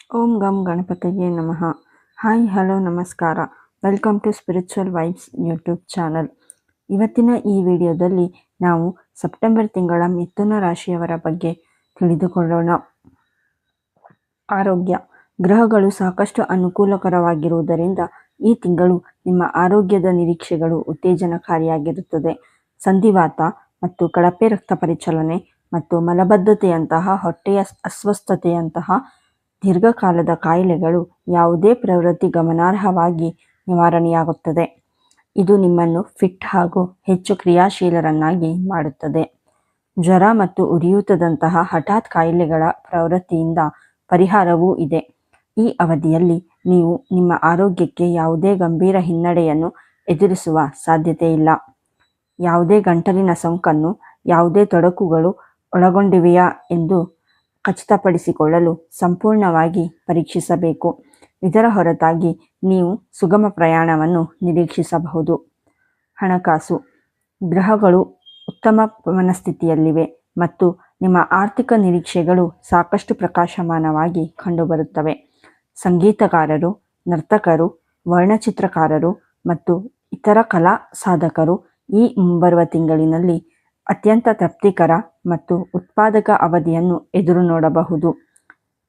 ಓಂ ಗಂ ಗಣಪತಿಗೆ ನಮಃ. ಹಾಯ್ ಹಲೋ ನಮಸ್ಕಾರ. Welcome to spiritual vibes YouTube channel. ಇವತ್ತಿನ ಈ ವಿಡಿಯೋದಲ್ಲಿ ನಾವು ಸೆಪ್ಟೆಂಬರ್ ತಿಂಗಳ ಮಿಥುನ ರಾಶಿಯವರ ಬಗ್ಗೆ ತಿಳಿದುಕೊಳ್ಳೋಣ. ಆರೋಗ್ಯ. ಗ್ರಹಗಳು ಸಾಕಷ್ಟು ಅನುಕೂಲಕರವಾಗಿರುವುದರಿಂದ ಈ ತಿಂಗಳು ನಿಮ್ಮ ಆರೋಗ್ಯದ ನಿರೀಕ್ಷೆಗಳು ಉತ್ತೇಜನಕಾರಿಯಾಗಿರುತ್ತದೆ. ಸಂಧಿವಾತ ಮತ್ತು ಕಳಪೆ ರಕ್ತ ಪರಿಚಲನೆ ಮತ್ತು ಮಲಬದ್ಧತೆಯಂತಹ ಹೊಟ್ಟೆಯ ಅಸ್ವಸ್ಥತೆಯಂತಹ ದೀರ್ಘಕಾಲದ ಕಾಯಿಲೆಗಳು ಯಾವುದೇ ಪ್ರವೃತ್ತಿ ಗಮನಾರ್ಹವಾಗಿ ನಿವಾರಣೆಯಾಗುತ್ತದೆ. ಇದು ನಿಮ್ಮನ್ನು ಫಿಟ್ ಹಾಗೂ ಹೆಚ್ಚು ಕ್ರಿಯಾಶೀಲರನ್ನಾಗಿ ಮಾಡುತ್ತದೆ. ಜ್ವರ ಮತ್ತು ಉರಿಯೂತದಂತಹ ಹಠಾತ್ ಕಾಯಿಲೆಗಳ ಪ್ರವೃತ್ತಿಯಿಂದ ಪರಿಹಾರವೂ ಇದೆ. ಈ ಅವಧಿಯಲ್ಲಿ ನೀವು ನಿಮ್ಮ ಆರೋಗ್ಯಕ್ಕೆ ಯಾವುದೇ ಗಂಭೀರ ಹಿನ್ನಡೆಯನ್ನು ಎದುರಿಸುವ ಸಾಧ್ಯತೆ ಇಲ್ಲ. ಯಾವುದೇ ಗಂಟಲಿನ ಸೋಂಕನ್ನು ಯಾವುದೇ ತೊಡಕುಗಳು ಒಳಗೊಂಡಿವೆಯಾ ಎಂದು ಖಚಿತಪಡಿಸಿಕೊಳ್ಳಲು ಸಂಪೂರ್ಣವಾಗಿ ಪರೀಕ್ಷಿಸಬೇಕು. ಇದರ ಹೊರತಾಗಿ ನೀವು ಸುಗಮ ಪ್ರಯಾಣವನ್ನು ನಿರೀಕ್ಷಿಸಬಹುದು. ಹಣಕಾಸು. ಗ್ರಹಗಳು ಉತ್ತಮ ಮನಸ್ಥಿತಿಯಲ್ಲಿವೆ ಮತ್ತು ನಿಮ್ಮ ಆರ್ಥಿಕ ನಿರೀಕ್ಷೆಗಳು ಸಾಕಷ್ಟು ಪ್ರಕಾಶಮಾನವಾಗಿ ಕಂಡುಬರುತ್ತವೆ. ಸಂಗೀತಗಾರರು, ನರ್ತಕರು, ವರ್ಣಚಿತ್ರಕಾರರು ಮತ್ತು ಇತರ ಕಲಾ ಸಾಧಕರು ಈ ಮುಂಬರುವ ತಿಂಗಳಿನಲ್ಲಿ ಅತ್ಯಂತ ತೃಪ್ತಿಕರ ಮತ್ತು ಉತ್ಪಾದಕ ಅವಧಿಯನ್ನು ಎದುರು ನೋಡಬಹುದು.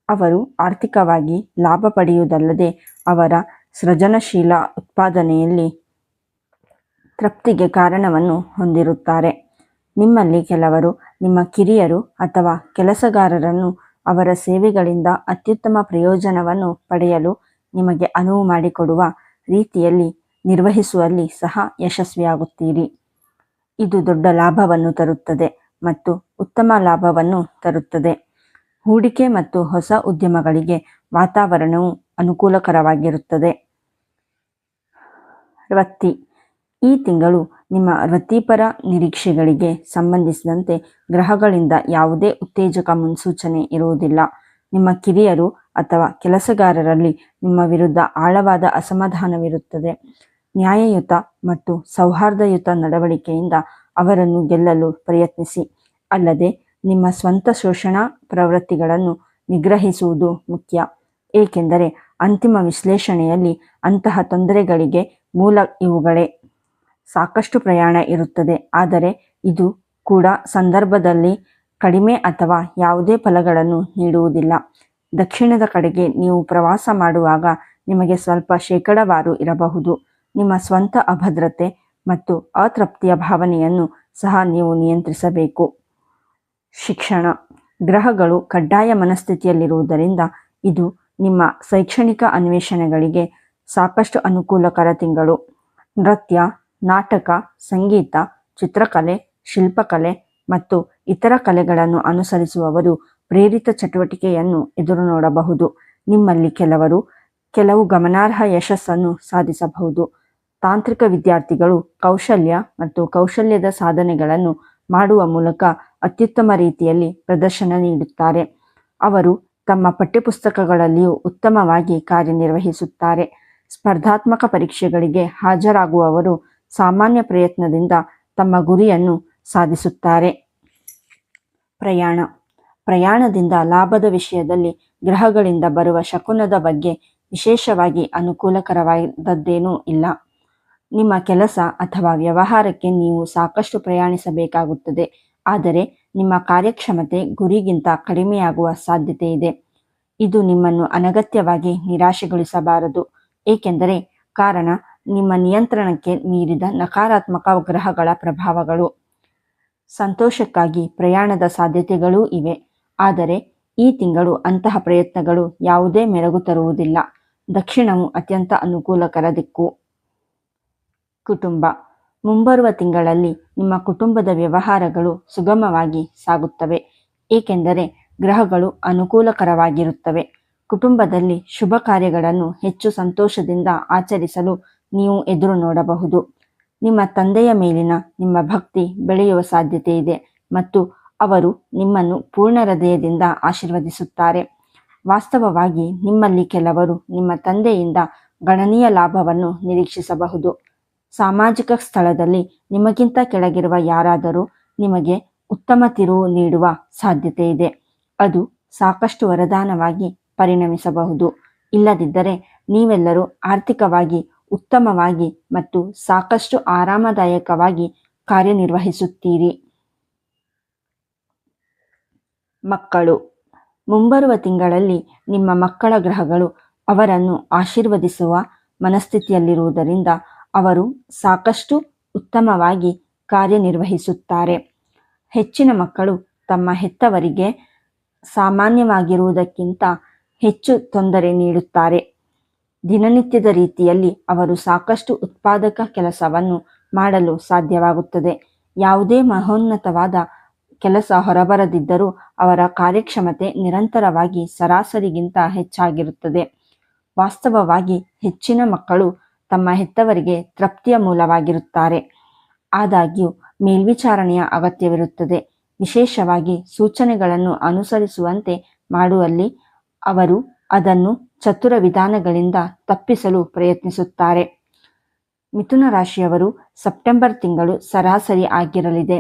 ಅವರು ಆರ್ಥಿಕವಾಗಿ ಲಾಭ ಪಡೆಯುವುದಲ್ಲದೆ ಅವರ ಸೃಜನಶೀಲ ಉತ್ಪಾದನೆಯಲ್ಲಿ ತೃಪ್ತಿಗೆ ಕಾರಣವನ್ನು ಹೊಂದಿರುತ್ತಾರೆ. ನಿಮ್ಮಲ್ಲಿ ಕೆಲವರು ನಿಮ್ಮ ಕಿರಿಯರು ಅಥವಾ ಕೆಲಸಗಾರರನ್ನು ಅವರ ಸೇವೆಗಳಿಂದ ಅತ್ಯುತ್ತಮ ಪ್ರಯೋಜನವನ್ನು ಪಡೆಯಲು ನಿಮಗೆ ಅನುವು ಮಾಡಿಕೊಡುವ ರೀತಿಯಲ್ಲಿ ನಿರ್ವಹಿಸುವಲ್ಲಿ ಸಹ ಯಶಸ್ವಿಯಾಗುತ್ತೀರಿ. ಇದು ದೊಡ್ಡ ಲಾಭವನ್ನು ತರುತ್ತದೆ ಮತ್ತು ಉತ್ತಮ ಲಾಭವನ್ನು ತರುತ್ತದೆ. ಹೂಡಿಕೆ ಮತ್ತು ಹೊಸ ಉದ್ಯಮಗಳಿಗೆ ವಾತಾವರಣವು ಅನುಕೂಲಕರವಾಗಿರುತ್ತದೆ. ವೃತ್ತಿ. ಈ ತಿಂಗಳು ನಿಮ್ಮ ವೃತ್ತಿಪರ ನಿರೀಕ್ಷೆಗಳಿಗೆ ಸಂಬಂಧಿಸಿದಂತೆ ಗ್ರಹಗಳಿಂದ ಯಾವುದೇ ಉತ್ತೇಜಕ ಮುನ್ಸೂಚನೆ ಇರುವುದಿಲ್ಲ. ನಿಮ್ಮ ಕಿರಿಯರು ಅಥವಾ ಕೆಲಸಗಾರರಲ್ಲಿ ನಿಮ್ಮ ವಿರುದ್ಧ ಆಳವಾದ ಅಸಮಾಧಾನವಿರುತ್ತದೆ. ನ್ಯಾಯಯುತ ಮತ್ತು ಸೌಹಾರ್ದಯುತ ನಡವಳಿಕೆಯಿಂದ ಅವರನ್ನು ಗೆಲ್ಲಲು ಪ್ರಯತ್ನಿಸಿ. ಅಲ್ಲದೆ ನಿಮ್ಮ ಸ್ವಂತ ಶೋಷಣಾ ಪ್ರವೃತ್ತಿಗಳನ್ನು ನಿಗ್ರಹಿಸುವುದು ಮುಖ್ಯ, ಏಕೆಂದರೆ ಅಂತಿಮ ವಿಶ್ಲೇಷಣೆಯಲ್ಲಿ ಅಂತಹ ತೊಂದರೆಗಳಿಗೆ ಮೂಲ ಇವುಗಳೇ. ಸಾಕಷ್ಟು ಪ್ರಯಾಣ ಇರುತ್ತದೆ, ಆದರೆ ಇದು ಕೂಡ ಸಂದರ್ಭದಲ್ಲಿ ಕಡಿಮೆ ಅಥವಾ ಯಾವುದೇ ಫಲಗಳನ್ನು ನೀಡುವುದಿಲ್ಲ. ದಕ್ಷಿಣದ ಕಡೆಗೆ ನೀವು ಪ್ರವಾಸ ಮಾಡುವಾಗ ನಿಮಗೆ ಸ್ವಲ್ಪ ಶೇಕಡಾವಾರು ಇರಬಹುದು. ನಿಮ್ಮ ಸ್ವಂತ ಅಭದ್ರತೆ ಮತ್ತು ಅತೃಪ್ತಿಯ ಭಾವನೆಯನ್ನು ಸಹ ನೀವು ನಿಯಂತ್ರಿಸಬೇಕು. ಶಿಕ್ಷಣ. ಗ್ರಹಗಳು ಕಡ್ಡಾಯ ಮನಸ್ಥಿತಿಯಲ್ಲಿರುವುದರಿಂದ ಇದು ನಿಮ್ಮ ಶೈಕ್ಷಣಿಕ ಅನ್ವೇಷಣೆಗಳಿಗೆ ಸಾಕಷ್ಟು ಅನುಕೂಲಕರ ತಿಂಗಳು. ನೃತ್ಯ, ನಾಟಕ, ಸಂಗೀತ, ಚಿತ್ರಕಲೆ, ಶಿಲ್ಪಕಲೆ ಮತ್ತು ಇತರ ಕಲೆಗಳನ್ನು ಅನುಸರಿಸುವವರು ಪ್ರೇರಿತ ಚಟುವಟಿಕೆಯನ್ನು ಎದುರು ನೋಡಬಹುದು. ನಿಮ್ಮಲ್ಲಿ ಕೆಲವು ಗಮನಾರ್ಹ ಯಶಸ್ಸನ್ನು ಸಾಧಿಸಬಹುದು. ತಾಂತ್ರಿಕ ವಿದ್ಯಾರ್ಥಿಗಳು ಕೌಶಲ್ಯ ಮತ್ತು ಕೌಶಲ್ಯದ ಸಾಧನೆಗಳನ್ನು ಮಾಡುವ ಮೂಲಕ ಅತ್ಯುತ್ತಮ ರೀತಿಯಲ್ಲಿ ಪ್ರದರ್ಶನ ನೀಡುತ್ತಾರೆ. ಅವರು ತಮ್ಮ ಪಠ್ಯಪುಸ್ತಕಗಳಲ್ಲಿಯೂ ಉತ್ತಮವಾಗಿ ಕಾರ್ಯನಿರ್ವಹಿಸುತ್ತಾರೆ. ಸ್ಪರ್ಧಾತ್ಮಕ ಪರೀಕ್ಷೆಗಳಿಗೆ ಹಾಜರಾಗುವವರು ಸಾಮಾನ್ಯ ಪ್ರಯತ್ನದಿಂದ ತಮ್ಮ ಗುರಿಯನ್ನು ಸಾಧಿಸುತ್ತಾರೆ. ಪ್ರಯಾಣದಿಂದ ಲಾಭದ ವಿಷಯದಲ್ಲಿ ಗ್ರಹಗಳಿಂದ ಬರುವ ಶಕುನದ ಬಗ್ಗೆ ವಿಶೇಷವಾಗಿ ಅನುಕೂಲಕರವಾದದ್ದೇನೂ ಇಲ್ಲ. ನಿಮ್ಮ ಕೆಲಸ ಅಥವಾ ವ್ಯವಹಾರಕ್ಕೆ ನೀವು ಸಾಕಷ್ಟು ಪ್ರಯಾಣಿಸಬೇಕಾಗುತ್ತದೆ, ಆದರೆ ನಿಮ್ಮ ಕಾರ್ಯಕ್ಷಮತೆ ಗುರಿಗಿಂತ ಕಡಿಮೆಯಾಗುವ ಸಾಧ್ಯತೆ ಇದೆ. ಇದು ನಿಮ್ಮನ್ನು ಅನಗತ್ಯವಾಗಿ ನಿರಾಶೆಗೊಳಿಸಬಾರದು, ಏಕೆಂದರೆ ಕಾರಣ ನಿಮ್ಮ ನಿಯಂತ್ರಣಕ್ಕೆ ಮೀರಿದ ನಕಾರಾತ್ಮಕ ಗ್ರಹಗಳ ಪ್ರಭಾವಗಳು. ಸಂತೋಷಕ್ಕಾಗಿ ಪ್ರಯಾಣದ ಸಾಧ್ಯತೆಗಳೂ ಇವೆ, ಆದರೆ ಈ ತಿಂಗಳು ಅಂತಹ ಪ್ರಯತ್ನಗಳು ಯಾವುದೇ ಮೆರುಗು ತರುವುದಿಲ್ಲ. ದಕ್ಷಿಣವು ಅತ್ಯಂತ ಅನುಕೂಲಕರ ದಿಕ್ಕು. ಕುಟುಂಬ. ಮುಂಬರುವ ತಿಂಗಳಲ್ಲಿ ನಿಮ್ಮ ಕುಟುಂಬದ ವ್ಯವಹಾರಗಳು ಸುಗಮವಾಗಿ ಸಾಗುತ್ತವೆ, ಏಕೆಂದರೆ ಗ್ರಹಗಳು ಅನುಕೂಲಕರವಾಗಿರುತ್ತವೆ. ಕುಟುಂಬದಲ್ಲಿ ಶುಭ ಕಾರ್ಯಗಳನ್ನು ಹೆಚ್ಚು ಸಂತೋಷದಿಂದ ಆಚರಿಸಲು ನೀವು ಎದುರು ನೋಡಬಹುದು. ನಿಮ್ಮ ತಂದೆಯ ಮೇಲಿನ ನಿಮ್ಮ ಭಕ್ತಿ ಬೆಳೆಯುವ ಸಾಧ್ಯತೆ ಇದೆ ಮತ್ತು ಅವರು ನಿಮ್ಮನ್ನು ಪೂರ್ಣ ಹೃದಯದಿಂದ ಆಶೀರ್ವದಿಸುತ್ತಾರೆ. ವಾಸ್ತವವಾಗಿ ನಿಮ್ಮಲ್ಲಿ ಕೆಲವರು ನಿಮ್ಮ ತಂದೆಯಿಂದ ಗಣನೀಯ ಲಾಭವನ್ನು ನಿರೀಕ್ಷಿಸಬಹುದು. ಸಾಮಾಜಿಕ ಸ್ಥಳದಲ್ಲಿ ನಿಮಗಿಂತ ಕೆಳಗಿರುವ ಯಾರಾದರೂ ನಿಮಗೆ ಉತ್ತಮ ತಿರುವು ನೀಡುವ ಸಾಧ್ಯತೆ ಇದೆ. ಅದು ಸಾಕಷ್ಟು ವರದಾನವಾಗಿ ಪರಿಣಮಿಸಬಹುದು. ಇಲ್ಲದಿದ್ದರೆ ನೀವೆಲ್ಲರೂ ಆರ್ಥಿಕವಾಗಿ ಉತ್ತಮವಾಗಿ ಮತ್ತು ಸಾಕಷ್ಟು ಆರಾಮದಾಯಕವಾಗಿ ಕಾರ್ಯನಿರ್ವಹಿಸುತ್ತೀರಿ. ಮಕ್ಕಳು. ಮುಂಬರುವ ತಿಂಗಳಲ್ಲಿ ನಿಮ್ಮ ಮಕ್ಕಳ ಗ್ರಹಗಳು ಅವರನ್ನು ಆಶೀರ್ವದಿಸುವ ಮನಸ್ಥಿತಿಯಲ್ಲಿರುವುದರಿಂದ ಅವರು ಸಾಕಷ್ಟು ಉತ್ತಮವಾಗಿ ಕಾರ್ಯನಿರ್ವಹಿಸುತ್ತಾರೆ. ಹೆಚ್ಚಿನ ಮಕ್ಕಳು ತಮ್ಮ ಹೆತ್ತವರಿಗೆ ಸಾಮಾನ್ಯವಾಗಿರುವುದಕ್ಕಿಂತ ಹೆಚ್ಚು ತೊಂದರೆ ನೀಡುತ್ತಾರೆ. ದಿನನಿತ್ಯದ ರೀತಿಯಲ್ಲಿ ಅವರು ಸಾಕಷ್ಟು ಉತ್ಪಾದಕ ಕೆಲಸವನ್ನು ಮಾಡಲು ಸಾಧ್ಯವಾಗುತ್ತದೆ. ಯಾವುದೇ ಮಹೋನ್ನತವಾದ ಕೆಲಸ ಹೊರಬರದಿದ್ದರೂ ಅವರ ಕಾರ್ಯಕ್ಷಮತೆ ನಿರಂತರವಾಗಿ ಸರಾಸರಿಗಿಂತ ಹೆಚ್ಚಾಗಿರುತ್ತದೆ. ವಾಸ್ತವವಾಗಿ ಹೆಚ್ಚಿನ ಮಕ್ಕಳು ತಮ್ಮ ಹೆತ್ತವರಿಗೆ ತೃಪ್ತಿಯ ಮೂಲವಾಗಿರುತ್ತಾರೆ. ಆದಾಗ್ಯೂ ಮೇಲ್ವಿಚಾರಣೆಯ ಅಗತ್ಯವಿರುತ್ತದೆ. ವಿಶೇಷವಾಗಿ ಸೂಚನೆಗಳನ್ನು ಅನುಸರಿಸುವಂತೆ ಮಾಡುವಲ್ಲಿ ಅವರು ಅದನ್ನು ಚತುರ ವಿಧಾನಗಳಿಂದ ತಪ್ಪಿಸಲು ಪ್ರಯತ್ನಿಸುತ್ತಾರೆ. ಮಿಥುನ ರಾಶಿಯವರು ಸೆಪ್ಟೆಂಬರ್ ತಿಂಗಳು ಸರಾಸರಿ ಆಗಿರಲಿದೆ.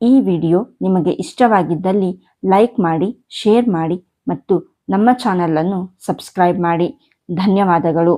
ಈ ವಿಡಿಯೋ ನಿಮಗೆ ಇಷ್ಟವಾಗಿದ್ದಲ್ಲಿ ಲೈಕ್ ಮಾಡಿ, ಶೇರ್ ಮಾಡಿ ಮತ್ತು ನಮ್ಮ ಚಾನಲನ್ನು ಸಬ್ಸ್ಕ್ರೈಬ್ ಮಾಡಿ. ಧನ್ಯವಾದಗಳು.